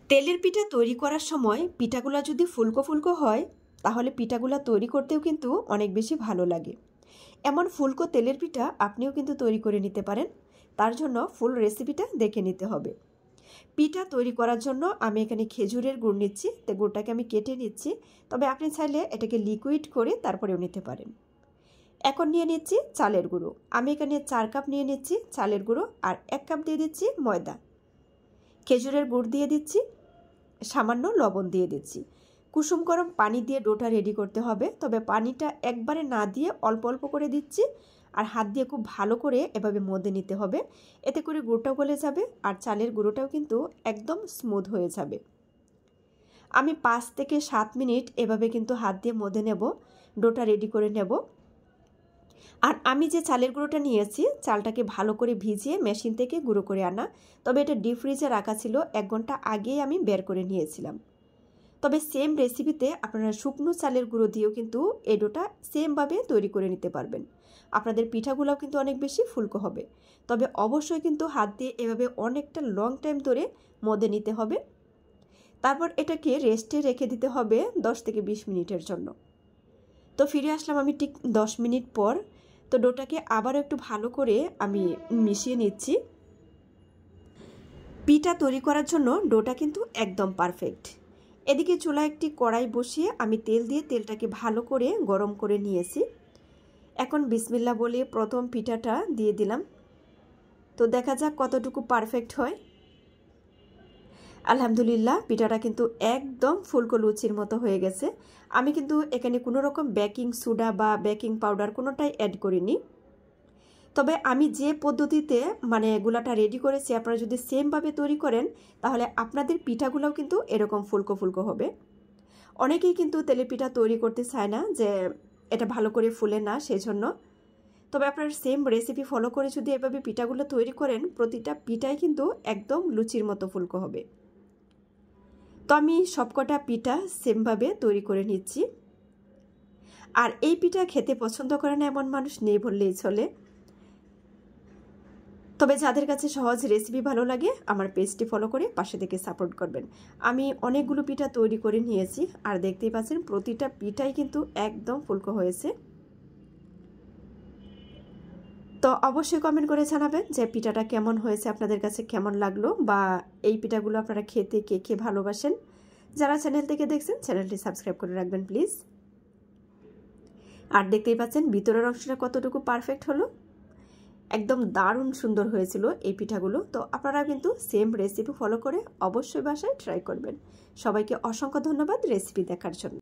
তেলের পিঠা তৈরি করার সময় পিঠাগুলো যদি ফুলকো ফুলকো হয় তাহলে পিঠাগুলো তৈরি করতেও কিন্তু অনেক বেশি ভালো লাগে। এমন ফুলকো তেলের পিঠা আপনিও কিন্তু তৈরি করে নিতে পারেন। তার জন্য ফুল রেসিপিটা দেখে নিতে হবে। পিঠা তৈরি করার জন্য আমি এখানে খেজুরের গুড় নিচ্ছি, তো গুড়টাকে আমি কেটে নিচ্ছি, তবে আপনি চাইলে এটাকে লিকুইড করে তারপরেও নিতে পারেন। এখন নিয়ে নিচ্ছি চালের গুঁড়ো। আমি এখানে 4 কাপ নিয়ে নিচ্ছি চালের গুঁড়ো, আর 1 কাপ দিয়ে দিচ্ছি ময়দা। খেজুরের গুড় দিয়ে দিচ্ছি, সামান্য লবণ দিয়ে দিচ্ছি। কুসুম গরম পানি দিয়ে ডোটা রেডি করতে হবে, তবে পানিটা একবারে না দিয়ে অল্প অল্প করে দিচ্ছি, আর হাত দিয়ে খুব ভালো করে এভাবে মধ্যে নিতে হবে। এতে করে গুঁড়োটাও গলে যাবে আর চালের গুঁড়োটাও কিন্তু একদম স্মুথ হয়ে যাবে। আমি 5 থেকে 7 মিনিট এভাবে কিন্তু হাত দিয়ে মধ্যে নেব, ডোটা রেডি করে নেব। আর আমি যে চালের গুঁড়োটা নিয়েছি, চালটাকে ভালো করে ভিজিয়ে মেশিন থেকে গুঁড়ো করে আনা, তবে এটা ডিপ ফ্রিজে রাখা ছিল, 1 ঘন্টা আগেই আমি বের করে নিয়েছিলাম। তবে সেম রেসিপিতে আপনারা শুকনো চালের গুঁড়ো দিয়েও কিন্তু এই ডোটা সেমভাবে তৈরি করে নিতে পারবেন। আপনাদের পিঠাগুলোও কিন্তু অনেক বেশি ফুলকো হবে। তবে অবশ্যই কিন্তু হাত দিয়ে এভাবে অনেকটা লং টাইম ধরে মধ্যে নিতে হবে। তারপর এটাকে রেস্টে রেখে দিতে হবে 10 থেকে 20 মিনিটের জন্য। তো ফিরে আসলাম আমি ঠিক 10 মিনিট পর। তো ডোটাকে আবারও একটু ভালো করে আমি মিশিয়ে নিচ্ছি। পিঠা তৈরি করার জন্য ডোটা কিন্তু একদম পারফেক্ট। এদিকে চুলায় একটি কড়াই বসিয়ে আমি তেল দিয়ে তেলটাকে ভালো করে গরম করে নিয়েছি। এখন বিসমিল্লাহ বলে প্রথম পিঠাটা দিয়ে দিলাম। তো দেখা যাক কতটুকু পারফেক্ট হয়। আলহামদুলিল্লাহ, পিঠাটা কিন্তু একদম ফুলকো লুচির মতো হয়ে গেছে। আমি কিন্তু এখানে কোনো রকম বেকিং সোডা বা বেকিং পাউডার কোনোটাই অ্যাড করিনি। তবে আমি যে পদ্ধতিতে এগুলাটা রেডি করেছি, আপনারা যদি সেমভাবে তৈরি করেন তাহলে আপনাদের পিঠাগুলোও কিন্তু এরকম ফুলকো ফুলকো হবে। অনেকেই কিন্তু তেলের পিঠা তৈরি করতে চায় না, যে এটা ভালো করে ফুলে না, সেই জন্য। তবে আপনারা সেম রেসিপি ফলো করে যদি এভাবে পিঠাগুলো তৈরি করেন, প্রতিটা পিঠাই কিন্তু একদম লুচির মতো ফুলকো হবে। তো আমি সবকটা পিঠা সেমভাবে তৈরি করে নিচ্ছি। আর এই পিঠা খেতে পছন্দ করে না এমন মানুষ নেই বললেই চলে। তবে যাদের কাছে সহজ রেসিপি ভালো লাগে আমার পেজটি ফলো করে পাশে থেকে সাপোর্ট করবেন। আমি অনেকগুলো পিঠা তৈরি করে নিয়েছি, আর দেখতেই পাচ্ছেন প্রতিটা পিঠাই কিন্তু একদম ফুলকো হয়েছে। তো অবশ্যই কমেন্ট করে জানাবেন যে পিঠাটা কেমন হয়েছে, আপনাদের কাছে কেমন লাগলো, বা এই পিঠাগুলো আপনারা খেতে কে কে ভালোবাসেন। যারা চ্যানেল থেকে দেখছেন চ্যানেলটি সাবস্ক্রাইব করে রাখবেন প্লিজ। আর দেখতেই পাচ্ছেন ভিতরের অংশটা কতটুকু পারফেক্ট হলো, একদম দারুণ সুন্দর হয়েছিল এই পিঠাগুলো। তো আপনারা কিন্তু সেম রেসিপি ফলো করে অবশ্যই বাসায় ট্রাই করবেন। সবাইকে অসংখ্য ধন্যবাদ রেসিপি দেখার জন্য।